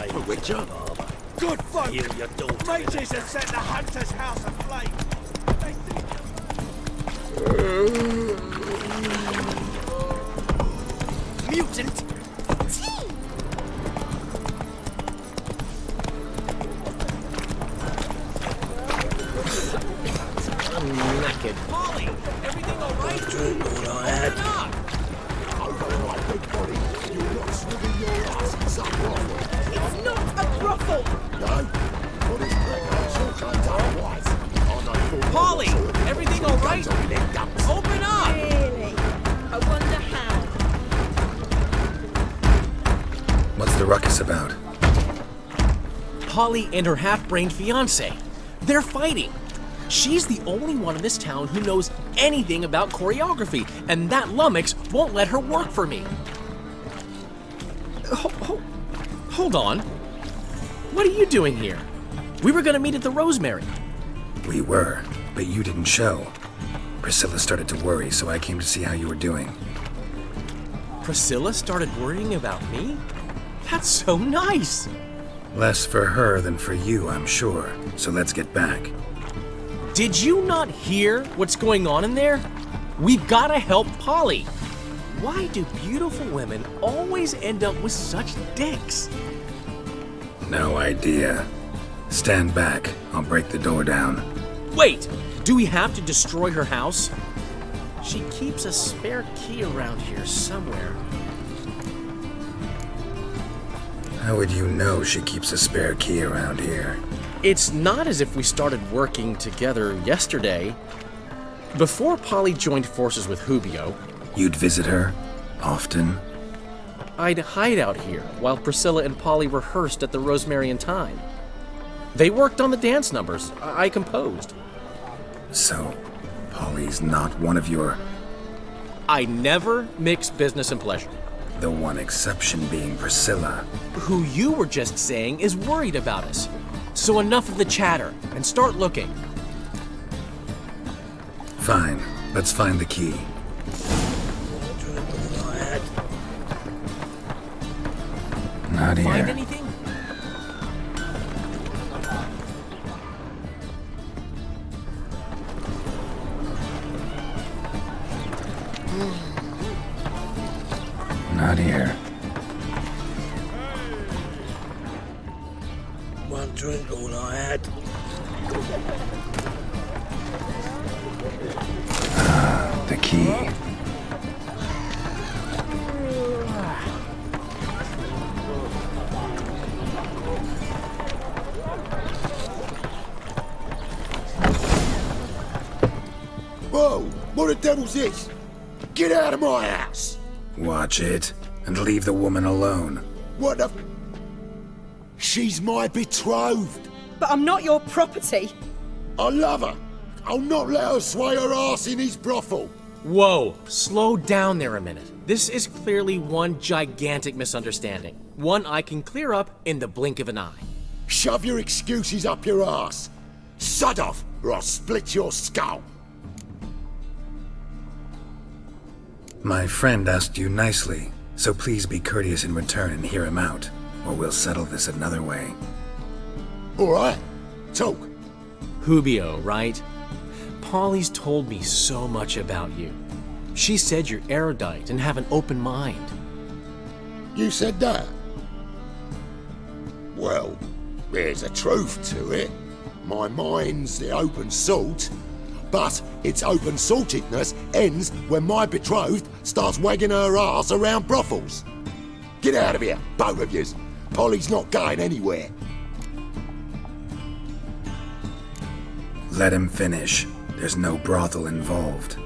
slave. A witcher? Good folk! Heal your daughter. Mages have set the hunter's house aflame. They think Mutant! I'm knackered. Polly, everything all right? Drink all I had. It's not a brothel! Polly, everything all right? Open up! Really? I wonder how. What's the ruckus about? Polly and her half-brained fiancé. They're fighting. She's the only one in this town who knows anything about choreography, and that lummox won't let her work for me. Hold on. What are you doing here? We were gonna meet at the Rosemary. We were, but you didn't show. Priscilla started to worry, so I came to see how you were doing. Priscilla started worrying about me? That's so nice. Less for her than for you, I'm sure. So let's get back. Did you not hear what's going on in there? We've gotta help Polly. Why do beautiful women always end up with such dicks? No idea. Stand back. I'll break the door down. Wait, do we have to destroy her house? She keeps a spare key around here somewhere. How would you know she keeps a spare key around here? It's not as if we started working together yesterday. Before Polly joined forces with Hubio, You'd visit her? Often? I'd hide out here while Priscilla and Polly rehearsed at the Rosemary and Thyme. They worked on the dance numbers I composed. So, Polly's not one of your... I never mix business and pleasure. The one exception being Priscilla. Who you were just saying is worried about us. So enough of the chatter and start looking. Fine. Let's find the key. Drink all I had. Not here. Find anything? Not here. One drink all I had. The key. Whoa! What the devil's this? Get out of my house! Watch it, and leave the woman alone. What the... She's my betrothed. But I'm not your property. I love her. I'll not let her sway her ass in his brothel. Whoa, slow down there a minute. This is clearly one gigantic misunderstanding. One I can clear up in the blink of an eye. Shove your excuses up your ass. Sod off, or I'll split your skull. My friend asked you nicely, so please be courteous in return and hear him out, or we'll settle this another way. All right, talk. Hubio, right? Polly's told me so much about you. She said you're erudite and have an open mind. You said that? Well, there's a truth to it. My mind's the open salt, but its open saltedness ends when my betrothed starts wagging her ass around brothels. Get out of here, both of yous. Polly's not going anywhere. Let him finish. There's no brothel involved.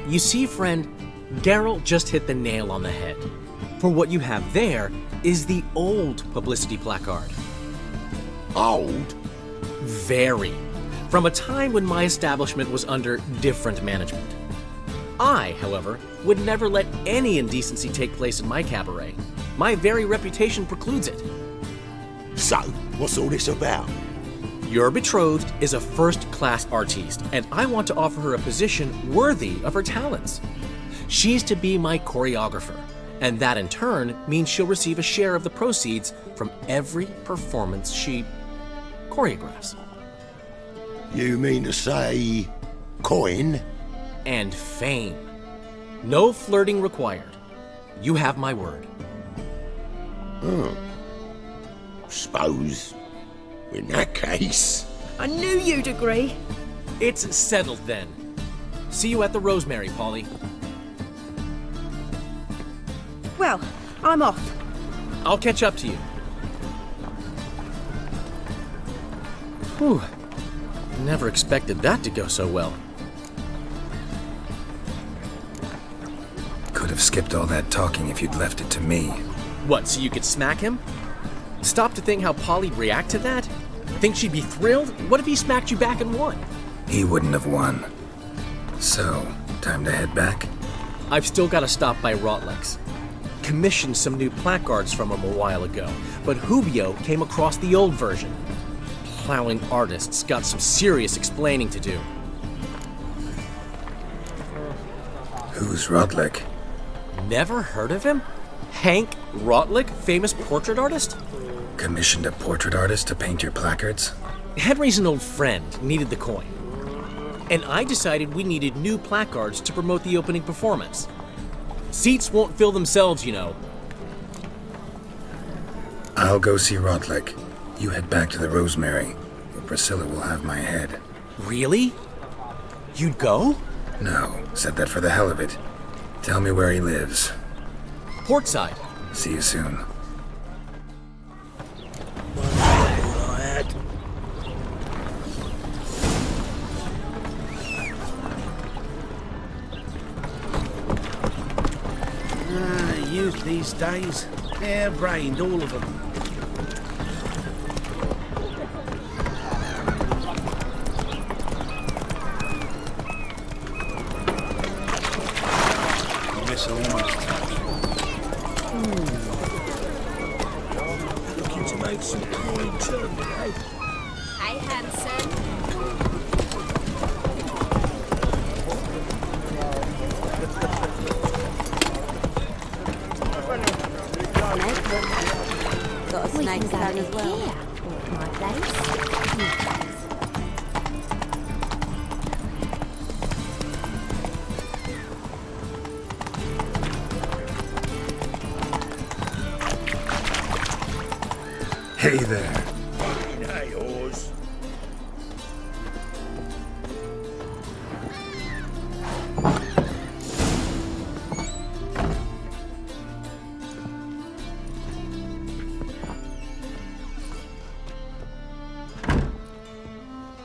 You see, friend, Geralt just hit the nail on the head. For what you have there is the old publicity placard. Old? Very. From a time when my establishment was under different management. I, however, would never let any indecency take place in my cabaret. My very reputation precludes it. So, what's all this about? Your betrothed is a first-class artiste, and I want to offer her a position worthy of her talents. She's to be my choreographer, And that in turn means she'll receive a share of the proceeds from every performance she choreographs. You mean to say coin? And fame. No flirting required. You have my word. Suppose, in that case... I knew you'd agree. It's settled then. See you at the Rosemary, Polly. Well, I'm off. I'll catch up to you. Whew. Never expected that to go so well. Could have skipped all that talking if you'd left it to me. What, so you could smack him? Stop to think how Polly'd react to that? Think she'd be thrilled? What if he smacked you back and won? He wouldn't have won. So, time to head back? I've still got to stop by Rotlex. Commissioned some new placards from him a while ago, but Hubio came across the old version. Plowing artists got some serious explaining to do. Who's Rotlick? Never heard of him? Hank Rotlick, famous portrait artist? Commissioned a portrait artist to paint your placards? Henry's an old friend, needed the coin. And I decided we needed new placards to promote the opening performance. Seats won't fill themselves, you know. I'll go see Rotlick. You head back to the Rosemary, where Priscilla will have my head. Really? You'd go? No, said that for the hell of it. Tell me where he lives. Portside. See you soon. Youth these days, hair-brained, all of them. Miss almost. Looking to make some coin too, eh? Hey, handsome. Got a snake gun as well. Here. My place. Hey there. Hey, yours.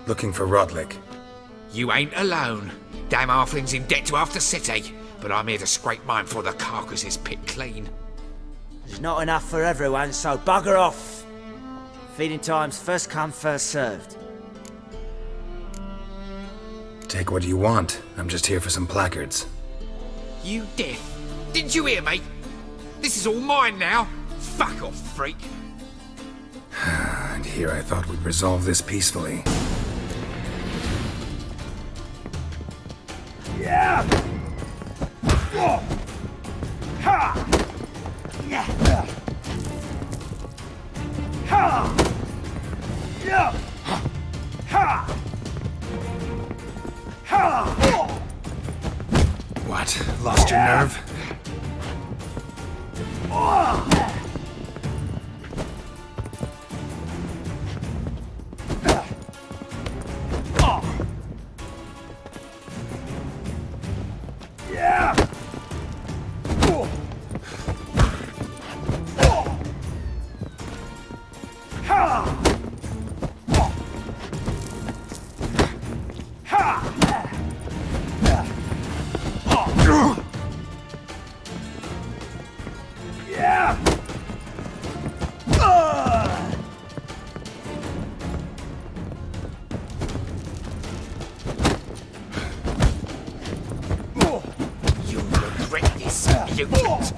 Looking for Rotlick. You ain't alone. Damn halfling's in debt to half the city, but I'm here to scrape mine before the carcass is picked clean. There's not enough for everyone, so bugger off. Feeding time's first come, first served. Take what you want. I'm just here for some placards. You deaf? Didn't you hear me? This is all mine now. Fuck off, freak. And here I thought we'd resolve this peacefully. Yeah! Oh. Ha! Yeah! Ha! Yeah! Ha! Ha! What? Lost your nerve? You'll regret this, mutant.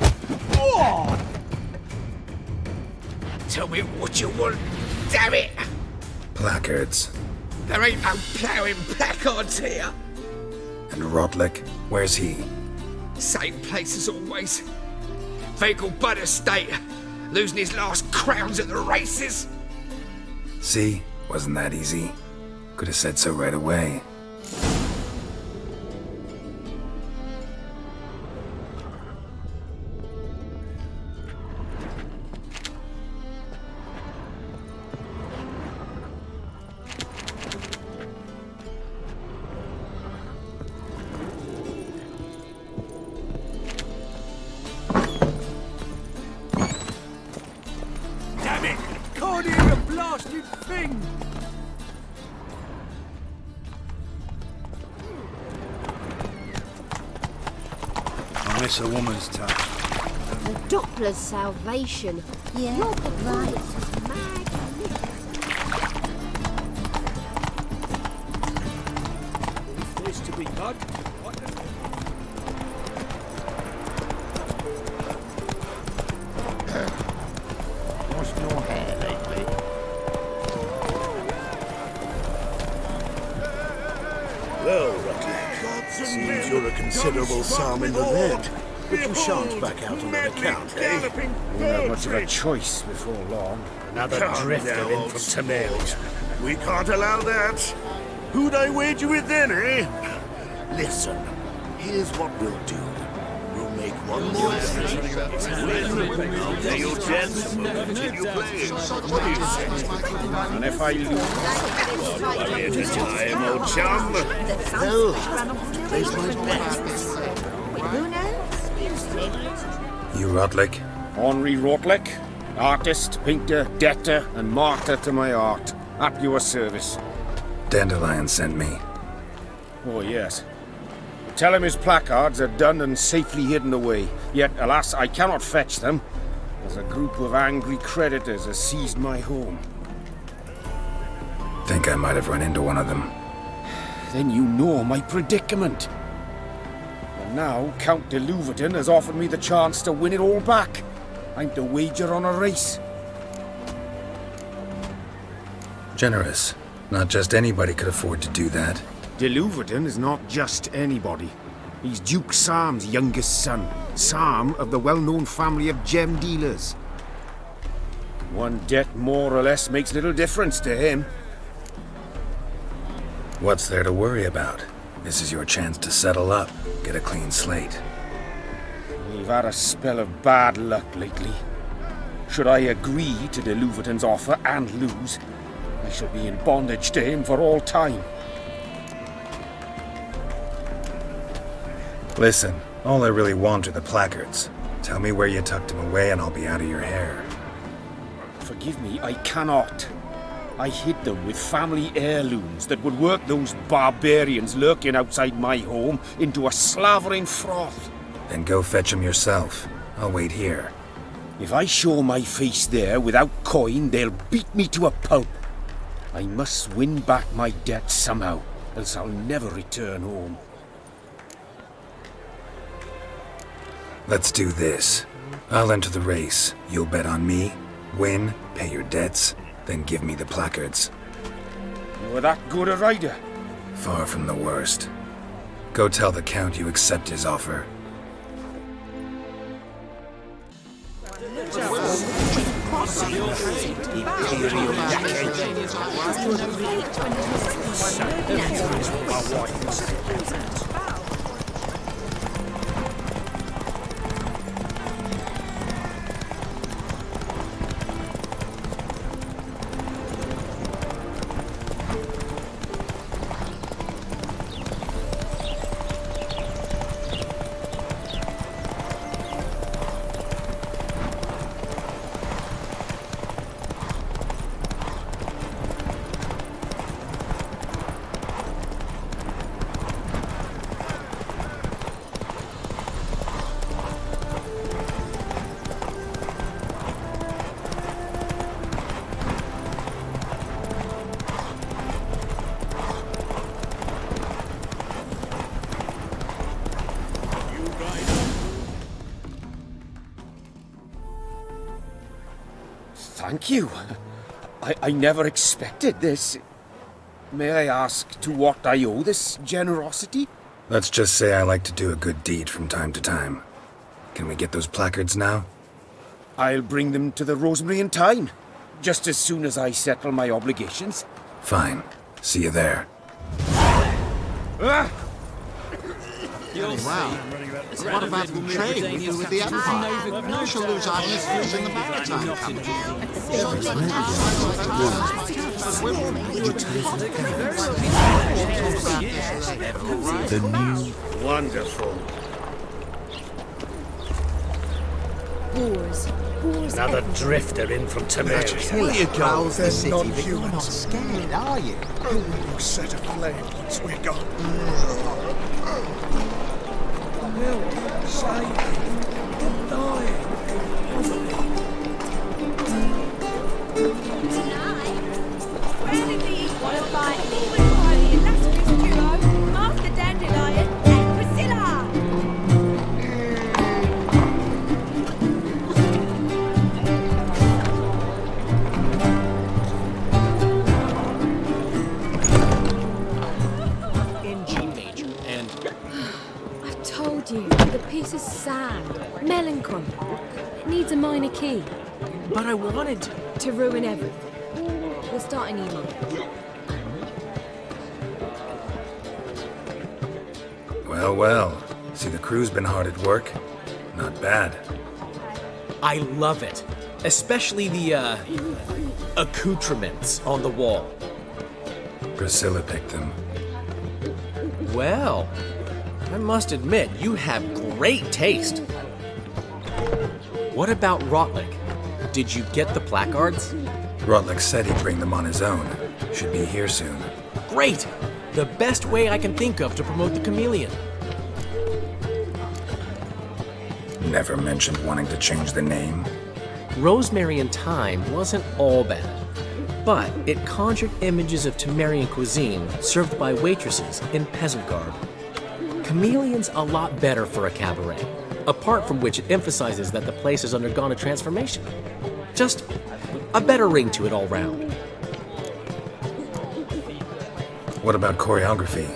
Tell me what you want, damn it! Placards. There ain't no ploughing placards here. And Rotlick? Where's he? Same place as always. Fecal butter state, losing his last crowns at the races. See? Wasn't that easy? Could have said so right away. Damn it! Can't hear a blasted thing! I miss a woman's touch. The Doppler's salvation. Yeah, your right. This to be done. What's your hair lately? Well, Rutland, seems you're a considerable psalm in the lead. But you shan't back out on that account, eh? Won't have much of a choice before long. Another drifter in from Tamaria. We can't allow that. Who'd I wager with then, eh? Listen, here's what we'll do. We'll make one more win. I'll pay your debts. We'll continue playing. What do you say? And if I lose, I'm here to time, old chum. No, place my bet. You Rotlick? Henri Rotlick, artist, painter, debtor, and martyr to my art, at your service. Dandelion sent me. Oh, yes. Tell him his placards are done and safely hidden away. Yet, alas, I cannot fetch them, as a group of angry creditors has seized my home. Think I might have run into one of them. Then you know my predicament. And now, Count de Louverton has offered me the chance to win it all back. I'm to wager on a race. Generous. Not just anybody could afford to do that. De Louverton is not just anybody. He's Duke Sam's youngest son. Sam of the well-known family of gem dealers. One debt more or less makes little difference to him. What's there to worry about? This is your chance to settle up, get a clean slate. We've had a spell of bad luck lately. Should I agree to de Louverton's offer and lose, I shall be in bondage to him for all time. Listen, all I really want are the placards. Tell me where you tucked them away and I'll be out of your hair. Forgive me, I cannot. I hid them with family heirlooms that would work those barbarians lurking outside my home into a slavering froth. Then go fetch them yourself. I'll wait here. If I show my face there without coin, they'll beat me to a pulp. I must win back my debt somehow, else I'll never return home. Let's do this. I'll enter the race. You'll bet on me, win, pay your debts, then give me the placards. You're that good a rider? Far from the worst. Go tell the Count you accept his offer. Thank you. I never expected this. May I ask to what I owe this generosity? Let's just say I like to do a good deed from time to time. Can we get those placards now? I'll bring them to the Rosemary in time, just as soon as I settle my obligations. Fine. See you there. Ah! Wow. What about the trade we do with the Empire? We shall lose our listeners in the maritime company. The new... Wonderful. Boars. Another drifter in from Tiberias. Well, you prowls the city, but you're not scared, are you? We'll set aflame once we're gone. We'll say goodbye. Followed by the illustrious duo, Master Dandelion and Priscilla. In G major, and I've told you, the piece is sad, melancholy. It needs a minor key but I wanted to ruin everything. We'll start an email. Well, well. See, the crew's been hard at work. Not bad. I love it. Especially the, accoutrements on the wall. Priscilla picked them. Well, I must admit, you have great taste. What about Rotlick? Did you get the placards? Rotlick said he'd bring them on his own. Should be here soon. Great! The best way I can think of to promote the chameleon. Never mentioned wanting to change the name. Rosemary in Time wasn't all bad, but it conjured images of Temerian cuisine served by waitresses in peasant garb. Chameleon's a lot better for a cabaret, apart from which it emphasizes that the place has undergone a transformation. Just a better ring to it all round. What about choreography?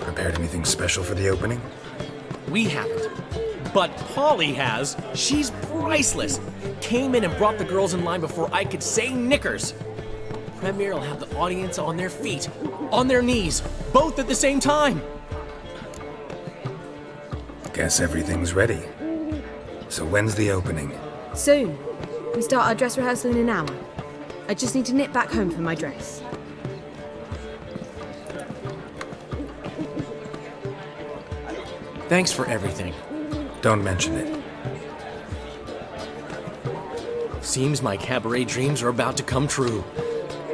Prepared anything special for the opening? We haven't. But Polly has. She's priceless. Came in and brought the girls in line before I could say knickers. Premiere will have the audience on their feet, on their knees, both at the same time. Guess everything's ready. So when's the opening? Soon. We start our dress rehearsal in an hour. I just need to nip back home for my dress. Thanks for everything. Don't mention it. Seems my cabaret dreams are about to come true.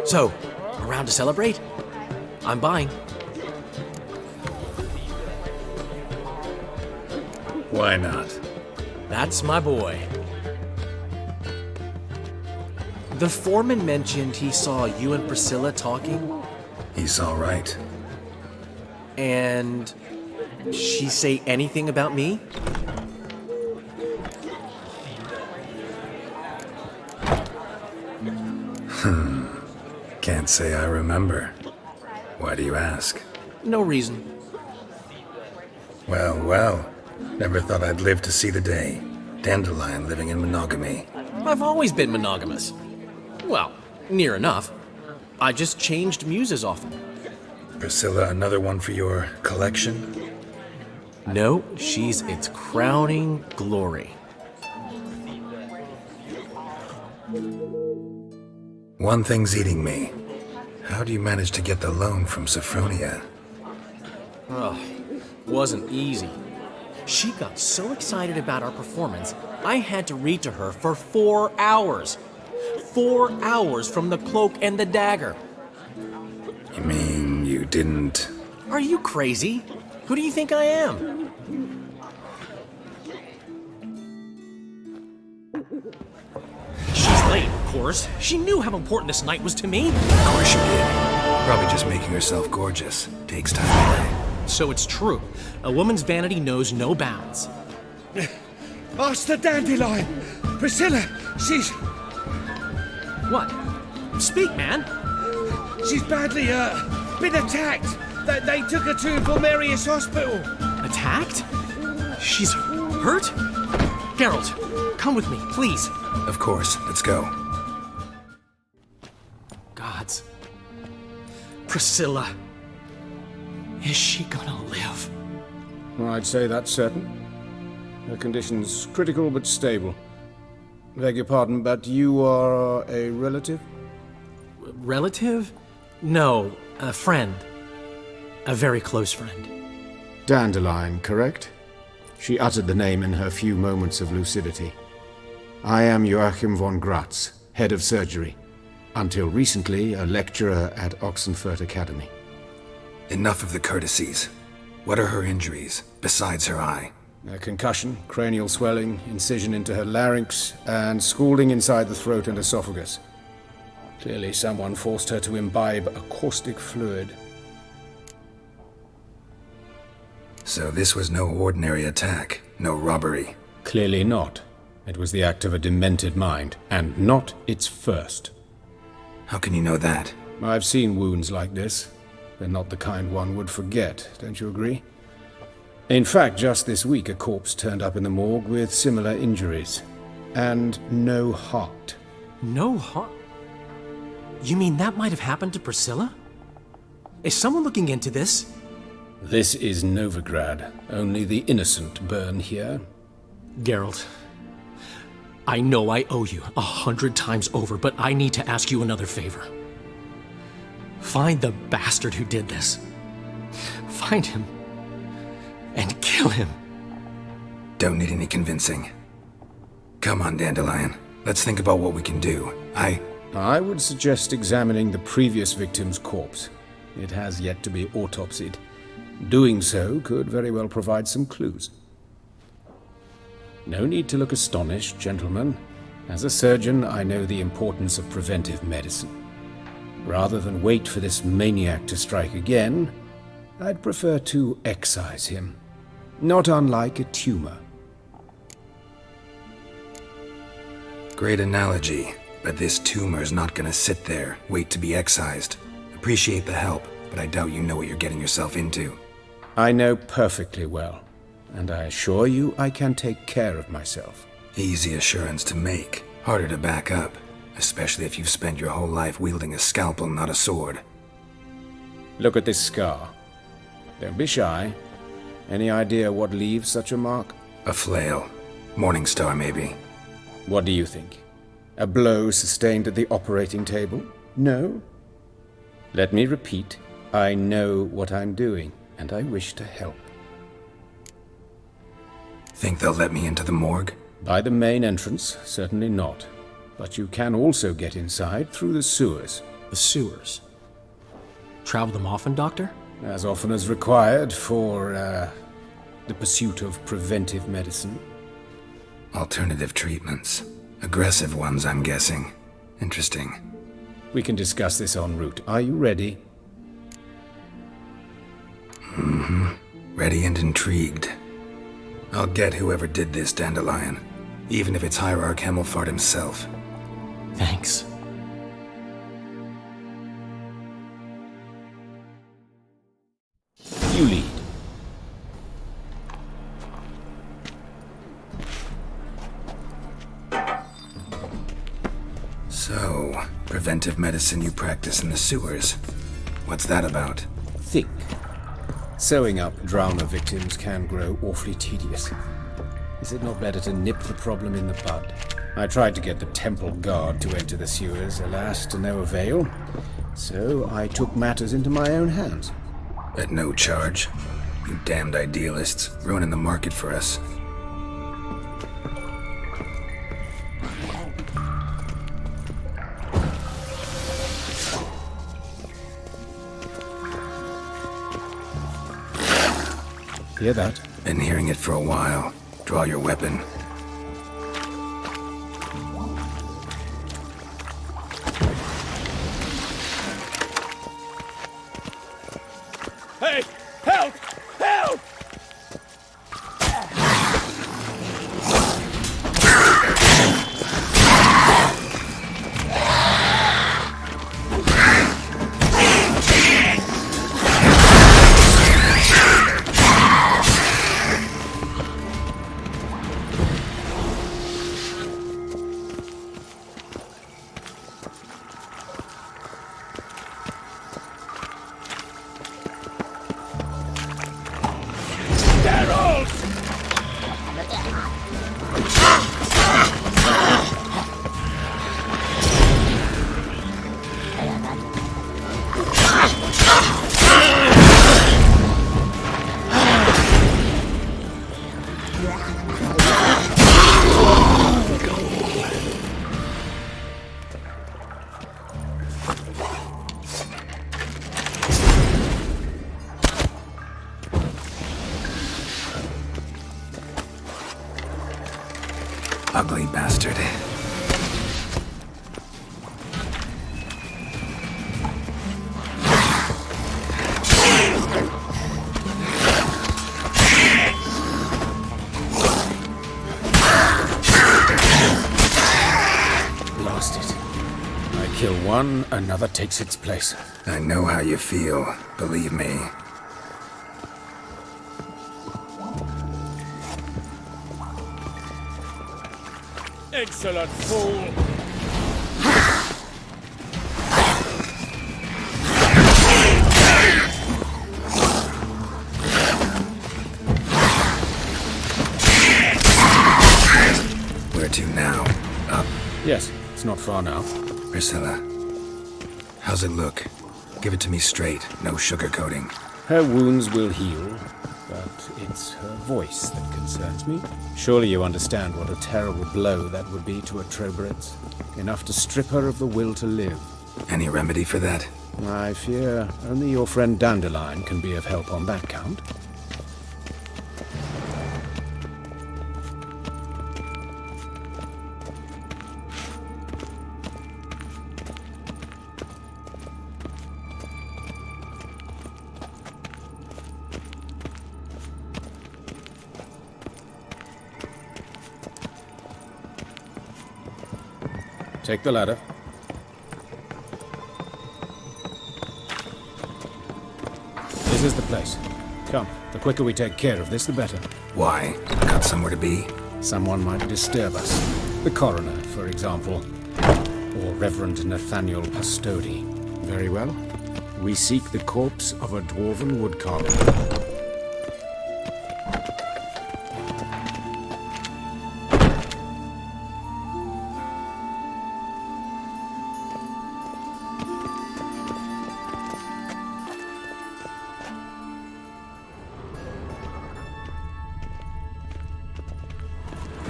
So, around to celebrate? I'm buying. Why not? That's my boy. The foreman mentioned he saw you and Priscilla talking. He's all right. And she say anything about me? Can't say I remember. Why do you ask? No reason. Well, well. Never thought I'd live to see the day. Dandelion living in monogamy. I've always been monogamous. Well, near enough. I just changed muses often. Priscilla, another one for your collection? No, she's its crowning glory. One thing's eating me. How do you manage to get the loan from Sophronia? Ugh, wasn't easy. She got so excited about our performance, I had to read to her for 4 hours. 4 hours from the Cloak and the Dagger. You mean you didn't... Are you crazy? Who do you think I am? She's late, of course. She knew how important this night was to me. Of course she did. Probably just making herself gorgeous. Takes time away. So it's true. A woman's vanity knows no bounds. Ask the Dandelion! Priscilla, she's... What? Speak, man. She's badly, been attacked. They took her to Valmerius Hospital. Attacked? She's hurt? Geralt, come with me, please. Of course, let's go. Gods. Priscilla. Is she gonna live? I'd say that's certain. Her condition's critical but stable. Beg your pardon, but you are a relative? Relative? No, a friend. A very close friend. Dandelion, correct? She uttered the name in her few moments of lucidity. I am Joachim von Gratz, head of surgery. Until recently, a lecturer at Oxenfurt Academy. Enough of the courtesies. What are her injuries, besides her eye? A concussion, cranial swelling, incision into her larynx, and scalding inside the throat and esophagus. Clearly someone forced her to imbibe a caustic fluid. So this was no ordinary attack, no robbery. Clearly not. It was the act of a demented mind, and not its first. How can you know that? I've seen wounds like this. They're not the kind one would forget, don't you agree? In fact, just this week a corpse turned up in the morgue with similar injuries. And no heart. No heart? You mean that might have happened to Priscilla? Is someone looking into this? This is Novigrad. Only the innocent burn here. Geralt, I know I owe you 100 times over, but I need to ask you another favor. Find the bastard who did this. Find him. And kill him. Don't need any convincing. Come on, Dandelion. Let's think about what we can do. I would suggest examining the previous victim's corpse. It has yet to be autopsied. Doing so could very well provide some clues. No need to look astonished, gentlemen. As a surgeon, I know the importance of preventive medicine. Rather than wait for this maniac to strike again, I'd prefer to excise him. Not unlike a tumor. Great analogy, but this tumor's not gonna sit there, wait to be excised. Appreciate the help, but I doubt you know what you're getting yourself into. I know perfectly well, and I assure you I can take care of myself. Easy assurance to make, harder to back up, especially if you've spent your whole life wielding a scalpel, not a sword. Look at this scar. Don't be shy. Any idea what leaves such a mark? A flail. Morningstar, maybe. What do you think? A blow sustained at the operating table? No? Let me repeat. I know what I'm doing, and I wish to help. Think they'll let me into the morgue? By the main entrance, certainly not. But you can also get inside through the sewers. The sewers? Travel them often, Doctor? As often as required for, the pursuit of preventive medicine. Alternative treatments. Aggressive ones, I'm guessing. Interesting. We can discuss this en route. Are you ready? Mm-hmm. Ready and intrigued. I'll get whoever did this, Dandelion. Even if it's Hierarch Hemmelfart himself. Thanks. You lead. So, preventive medicine you practice in the sewers. What's that about? Think. Sewing up drama victims can grow awfully tedious. Is it not better to nip the problem in the bud? I tried to get the temple guard to enter the sewers, alas, to no avail. So I took matters into my own hands. At no charge. You damned idealists, ruining the market for us. Hear that? Been hearing it for a while. Draw your weapon. Hey! Help! Help! Ugly bastard. Blast it. I kill one, another takes its place. I know how you feel, believe me. Excellent fool! Where to now? Up? Yes, it's not far now. Priscilla, how's it look? Give it to me straight, no sugarcoating. Her wounds will heal, but it's her voice that concerns me. Surely you understand what a terrible blow that would be to a Trobritz. Enough to strip her of the will to live. Any remedy for that? I fear only your friend Dandelion can be of help on that count. Take the ladder. This is the place. Come, the quicker we take care of this, the better. Why? Got somewhere to be? Someone might disturb us. The coroner, for example. Or Reverend Nathaniel Pastodi. Very well. We seek the corpse of a dwarven woodcarver.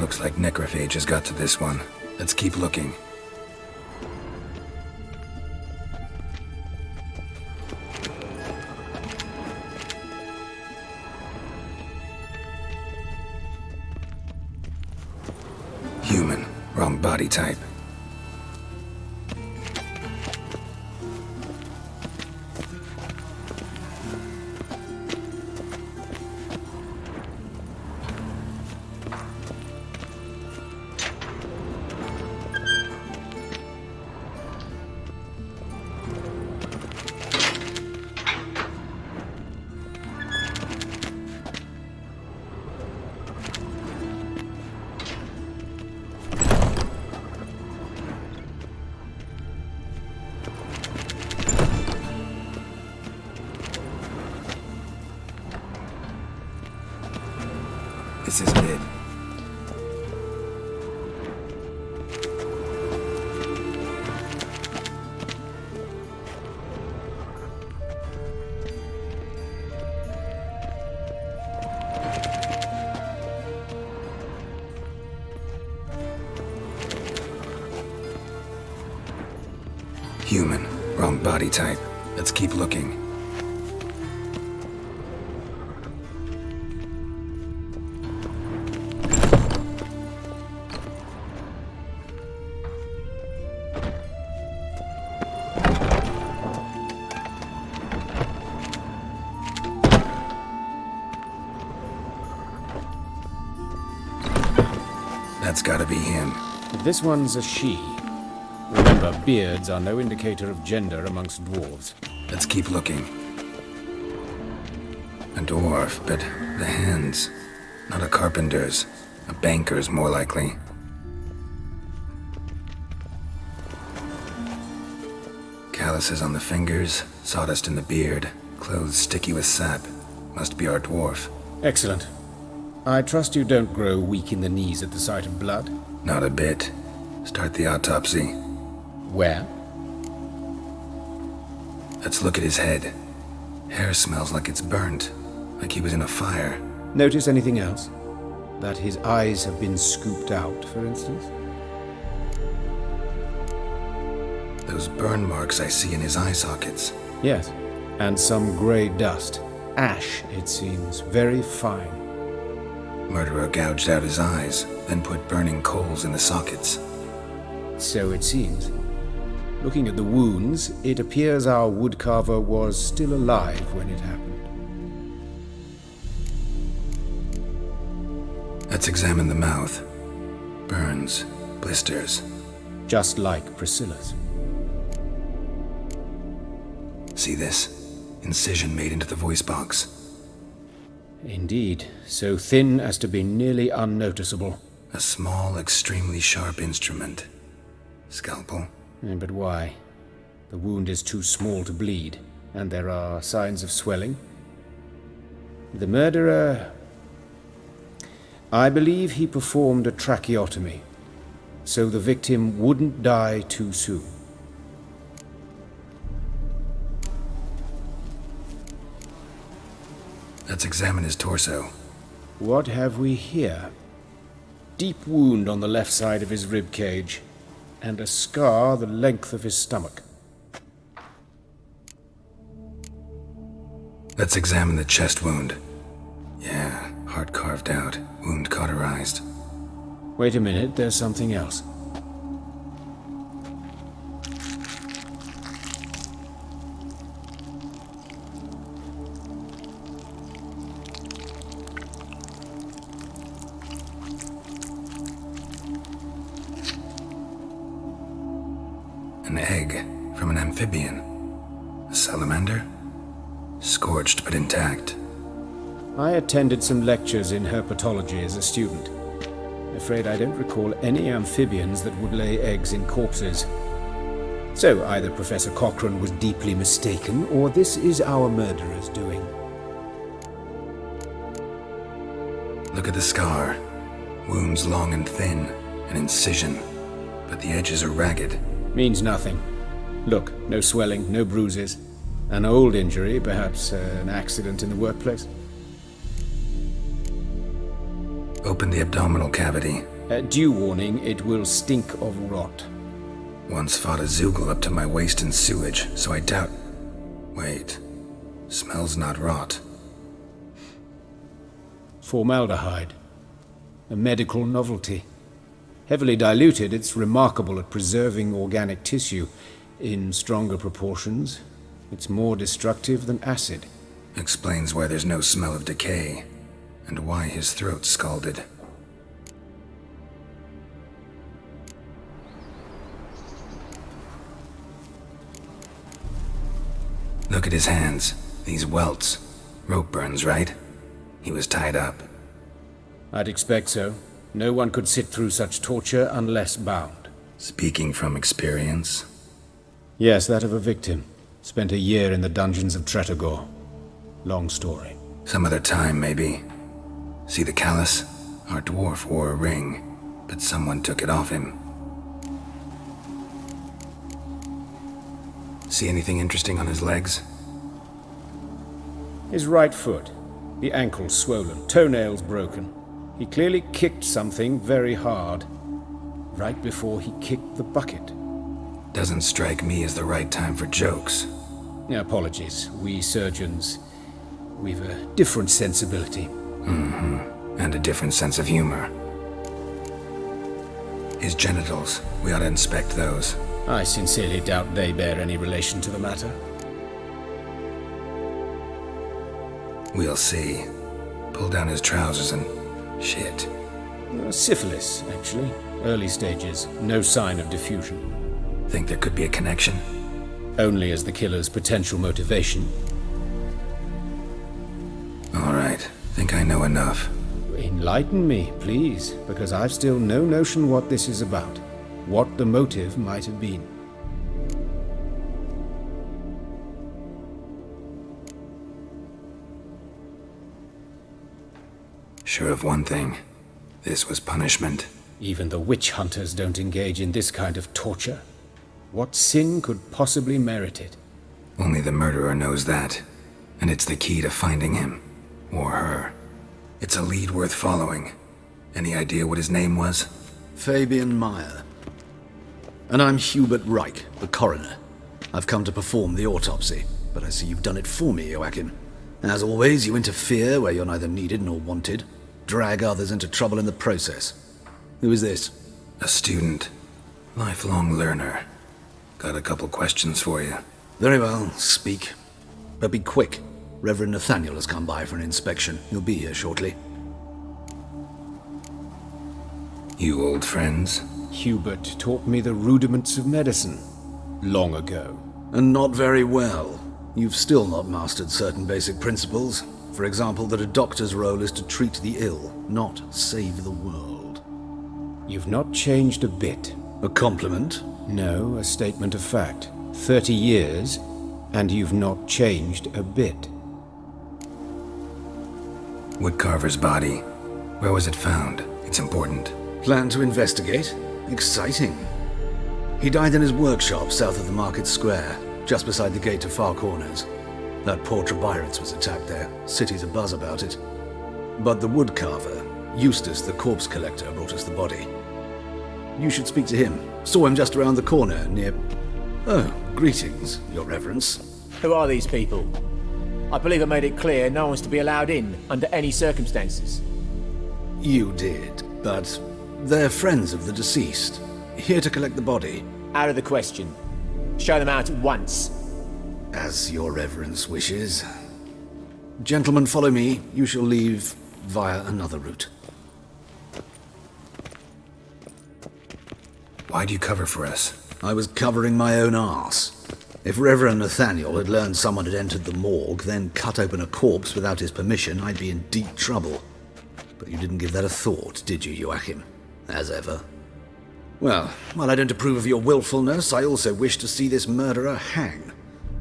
Looks like necrophage has got to this one. Let's keep looking. Human. Wrong body type. This isn't it. Human. Wrong body type. Let's keep looking. That's gotta be him. This one's a she. Remember, beards are no indicator of gender amongst dwarves. Let's keep looking. A dwarf, but the hands. Not a carpenter's. A banker's, more likely. Calluses on the fingers, sawdust in the beard, clothes sticky with sap. Must be our dwarf. Excellent. I trust you don't grow weak in the knees at the sight of blood? Not a bit. Start the autopsy. Where? Let's look at his head. Hair smells like it's burnt, like he was in a fire. Notice anything else? That his eyes have been scooped out, for instance? Those burn marks I see in his eye sockets. Yes, and some grey dust. Ash, it seems. Very fine. Murderer gouged out his eyes, then put burning coals in the sockets. So it seems. Looking at the wounds, it appears our woodcarver was still alive when it happened. Let's examine the mouth. Burns, blisters. Just like Priscilla's. See this? Incision made into the voice box. Indeed, so thin as to be nearly unnoticeable. A small, extremely sharp instrument. Scalpel? But why? The wound is too small to bleed, and there are signs of swelling. The murderer... I believe he performed a tracheotomy, so the victim wouldn't die too soon. Let's examine his torso. What have we here? Deep wound on the left side of his rib cage, and a scar the length of his stomach. Let's examine the chest wound. Yeah, heart carved out, wound cauterized. Wait a minute, there's something else. An egg from an amphibian. A salamander? Scorched but intact. I attended some lectures in herpetology as a student. Afraid I don't recall any amphibians that would lay eggs in corpses. So either Professor Cochrane was deeply mistaken, or this is our murderer's doing. Look at the scar. Wounds long and thin, an incision, but the edges are ragged. Means nothing. Look, no swelling, no bruises. An old injury, perhaps an accident in the workplace. Open the abdominal cavity. Due warning, it will stink of rot. Once fought a Zoogle up to my waist in sewage, so I doubt... Wait. Smells not rot. Formaldehyde. A medical novelty. Heavily diluted, it's remarkable at preserving organic tissue. In stronger proportions, it's more destructive than acid. Explains why there's no smell of decay, and why his throat's scalded. Look at his hands. These welts. Rope burns, right? He was tied up. I'd expect so. No one could sit through such torture unless bound. Speaking from experience? Yes, that of a victim. Spent a year in the dungeons of Tretogor. Long story. Some other time, maybe. See the callus? Our dwarf wore a ring, but someone took it off him. See anything interesting on his legs? His right foot. The ankle swollen, toenails broken. He clearly kicked something very hard. Right before he kicked the bucket. Doesn't strike me as the right time for jokes. Apologies. We surgeons, we've a different sensibility. Mm-hmm. And a different sense of humor. His genitals, we ought to inspect those. I sincerely doubt they bear any relation to the matter. We'll see. Pull down his trousers and... shit. Syphilis, actually. Early stages. No sign of diffusion. Think there could be a connection? Only as the killer's potential motivation. All right. Think I know enough. Enlighten me, please, because I've still no notion what this is about. What the motive might have been. Sure of one thing. This was punishment. Even the witch hunters don't engage in this kind of torture. What sin could possibly merit it? Only the murderer knows that. And it's the key to finding him. Or her. It's a lead worth following. Any idea what his name was? Fabian Meyer. And I'm Hubert Reich, the coroner. I've come to perform the autopsy, but I see you've done it for me, Joachim. As always, you interfere where you're neither needed nor wanted. drag others into trouble in the process. Who is this? A student. Lifelong learner. Got a couple questions for you. Very well, speak. But be quick. Reverend Nathaniel has come by for an inspection. He'll be here shortly. You old friends? Hubert taught me the rudiments of medicine. Long ago. And not very well. You've still not mastered certain basic principles. For example, that a doctor's role is to treat the ill, not save the world. You've not changed a bit. A compliment? No, a statement of fact. 30 years, and you've not changed a bit. Woodcarver's body. Where was it found? It's important. Plan to investigate? Exciting. He died in his workshop south of the market square, just beside the gate to Far Corners. That poor Trebyritz was attacked there. City's abuzz about it. But the woodcarver, Eustace the corpse collector, brought us the body. You should speak to him. Saw him just around the corner near... Oh, greetings, Your Reverence. Who are these people? I believe I made it clear no one's to be allowed in, under any circumstances. You did, but they're friends of the deceased. Here to collect the body. Out of the question. Show them out at once. As Your Reverence wishes. Gentlemen, follow me. You shall leave via another route. Why'd you cover for us? I was covering my own arse. If Reverend Nathaniel had learned someone had entered the morgue, then cut open a corpse without his permission, I'd be in deep trouble. But you didn't give that a thought, did you, Joachim? As ever. Well, while I don't approve of your willfulness, I also wish to see this murderer hang.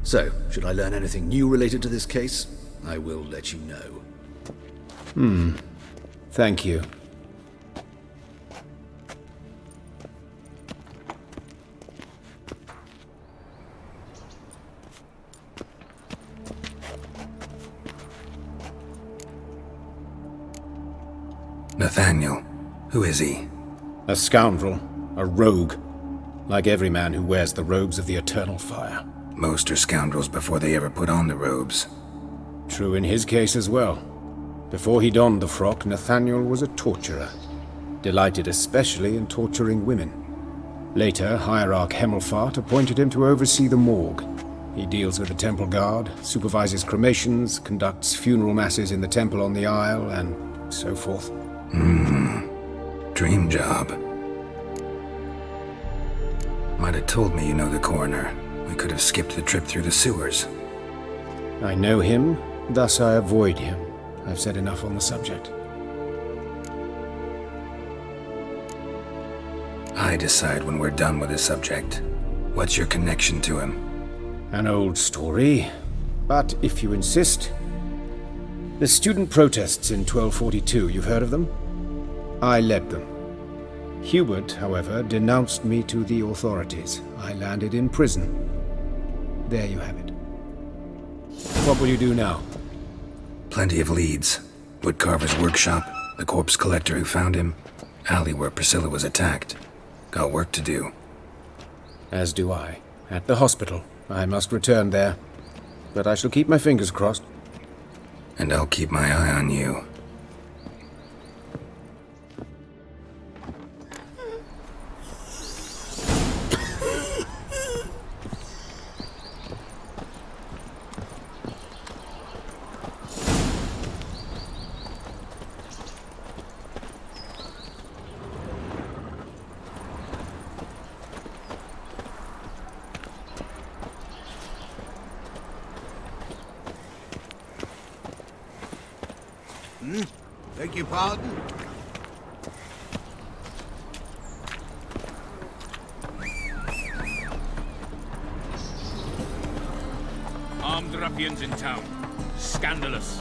So, should I learn anything new related to this case, I will let you know. Thank you. Nathaniel. Who is he? A scoundrel. A rogue. Like every man who wears the robes of the eternal fire. Most are scoundrels before they ever put on the robes. True in his case as well. Before he donned the frock, Nathaniel was a torturer. Delighted especially in torturing women. Later, Hierarch Hemmelfart appointed him to oversee the morgue. He deals with the temple guard, supervises cremations, conducts funeral masses in the temple on the Isle, and so forth. Dream job. Might have told me you know the coroner. We could have skipped the trip through the sewers. I know him, thus I avoid him. I've said enough on the subject. I decide when we're done with the subject. What's your connection to him? An old story, but if you insist... The student protests in 1242, you've heard of them? I led them. Hubert, however, denounced me to the authorities. I landed in prison. There you have it. What will you do now? Plenty of leads. Woodcarver's workshop, the corpse collector who found him, alley where Priscilla was attacked. Got work to do. As do I. At the hospital. I must return there. But I shall keep my fingers crossed. And I'll keep my eye on you. Beg your pardon? Armed ruffians in town. Scandalous.